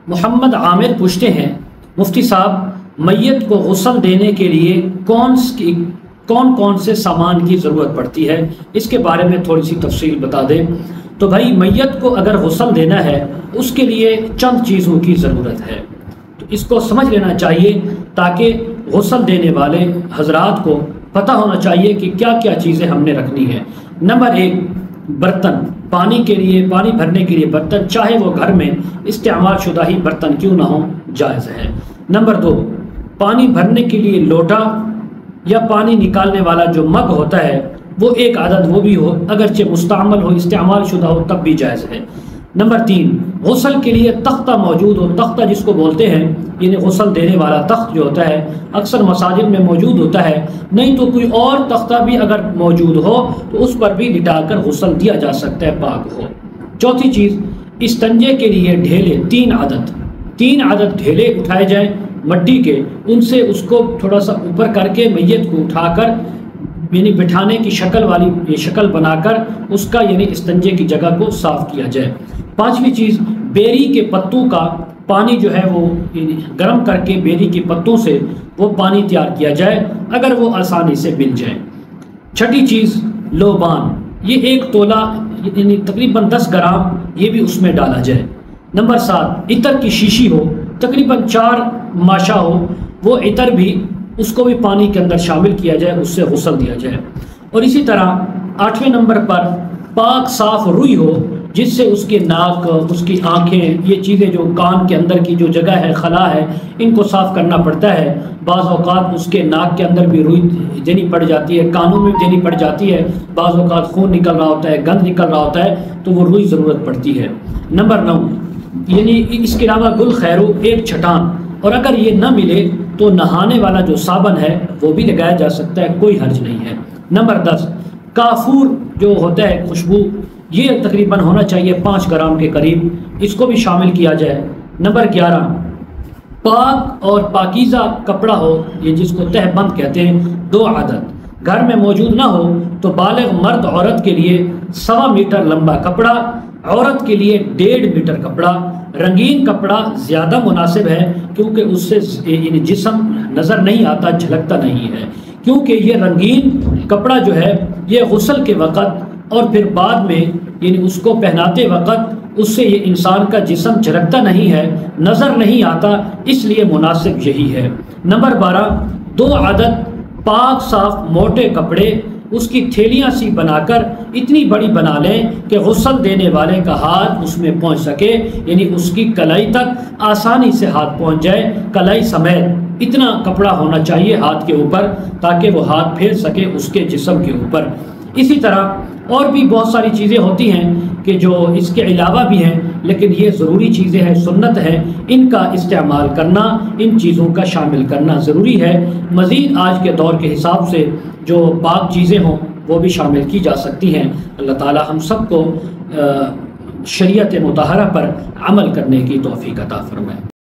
محمد عامر پوچھتے ہیں مفتی صاحب میت کو غسل دینے کے لیے کون کون سے سامان کی ضرورت پڑتی ہے، اس کے بارے میں تھوڑی سی تفصیل بتا دیں۔ تو بھائی میت کو اگر غسل دینا ہے اس کے لیے چند چیزوں کی ضرورت ہے، تو اس کو سمجھ لینا چاہیے تاکہ غسل دینے والے حضرات کو پتہ ہونا چاہیے کہ کیا کیا چیزیں ہم نے رکھنی ہے۔ نمبر 1 برتن، پانی بھرنے کے لیے برتن، چاہے وہ گھر میں استعمال شدہ ہی برتن کیوں نہ ہو جائز ہے۔ نمبر 2 پانی بھرنے کے لیے لوٹا یا پانی نکالنے والا جو مگ ہوتا ہے وہ ایک عدد وہ بھی ہو، اگرچہ مستعمل ہو استعمال شدہ ہو تب بھی جائز ہے۔ نمبر 3 غسل کے لیے تختہ موجود ہو، تختہ جس کو بولتے ہیں یعنی غسل دینے والا تخت جو ہوتا ہے اکثر مساجد میں موجود ہوتا ہے، نہیں تو کوئی اور تختہ بھی اگر موجود ہو تو اس پر بھی لٹا کر غسل دیا جا سکتا ہے، پاک ہو۔ چوتھی چیز استنجے کے لیے ڈھیلے، 3 عدد ڈھیلے اٹھائے جائیں مٹی کے، ان سے اس کو تھوڑا سا اوپر کر کے میت کو اٹھا کر یعنی بٹھانے کی شکل بنا کر اس کا یعنی استنجے کی جگہ کو صاف کیا جائے۔ 5ویں چیز بیری کے پتوں کا پانی جو ہے وہ گرم کر کے بیری کے پتوں سے وہ پانی تیار کیا جائے اگر وہ آسانی سے مل جائے۔ 6ٹھی چیز لوبان، یہ 1 تولہ یعنی تقریباً 10 گرام یہ بھی اس میں ڈالا جائے۔ نمبر 7 عطر کی شیشی ہو، تقریباً 4 ماشا ہو، وہ عطر بھی اس کو بھی پانی کے اندر شامل کیا جائے، اس سے غسل دیا جائے۔ اور اسی طرح 8ویں نمبر پر پاک صاف روئی ہو، جس سے اس کے ناک، اس کی آنکھیں، یہ چیزیں جو کان کے اندر کی جو جگہ ہے، خلا ہے، ان کو صاف کرنا پڑتا ہے۔ بعض اوقات اس کے ناک کے اندر بھی روئی دینی پڑ جاتی ہے، کانوں میں بھی دینی پڑ جاتی ہے، بعض اوقات خون نکل رہا ہوتا ہے، گند نکل رہا ہوتا ہے تو وہ روئی ضرورت پڑتی ہے۔ نمبر 9 یعنی اس کے علاوہ گل خیرو، 1 چھٹان، اور اگر یہ نہ ملے تو نہانے والا جو صابن ہے وہ بھی لگایا جا سکتا ہے، کوئی حرج نہیں ہے۔ نمبر 10 کافور جو ہوتا ہے خوشبو، یہ تقریباً ہونا چاہیے 5 گرام کے قریب، اس کو بھی شامل کیا جائے۔ نمبر 11 پاک اور پاکیزہ کپڑا ہو، یہ جس کو تہ بند کہتے ہیں، 2 عدد، گھر میں موجود نہ ہو تو بالغ مرد عورت کے لیے 1.25 میٹر لمبا کپڑا، عورت کے لیے 1.5 میٹر کپڑا۔ رنگین کپڑا زیادہ مناسب ہے کیونکہ اس سے یعنی جسم نظر نہیں آتا، جھلکتا نہیں ہے، کیونکہ یہ رنگین کپڑا جو ہے یہ غسل کے وقت اور پھر بعد میں یعنی اس کو پہناتے وقت اس سے یہ انسان کا جسم جھلکتا نہیں ہے، نظر نہیں آتا، اس لیے مناسب یہی ہے۔ نمبر 12 2 عدد پاک صاف موٹے کپڑے، اس کی تھیلیاں سی بنا کر اتنی بڑی بنا لیں کہ غسل دینے والے کا ہاتھ اس میں پہنچ سکے، یعنی اس کی کلائی تک آسانی سے ہاتھ پہنچ جائے، کلائی سمیت اتنا کپڑا ہونا چاہیے ہاتھ کے اوپر تاکہ وہ ہاتھ پھیر سکے اس کے جسم کے اوپر۔ اسی طرح اور بھی بہت ساری چیزیں ہوتی ہیں کہ جو اس کے علاوہ بھی ہیں، لیکن یہ ضروری چیزیں ہیں، سنت ہیں، ان کا استعمال کرنا، ان چیزوں کا شامل کرنا ضروری ہے۔ مزید آج کے دور کے حساب سے جو پاک چیزیں ہوں وہ بھی شامل کی جا سکتی ہیں۔ اللہ تعالی ہم سب کو شریعت مطہرہ پر عمل کرنے کی توفیق عطا فرمائے۔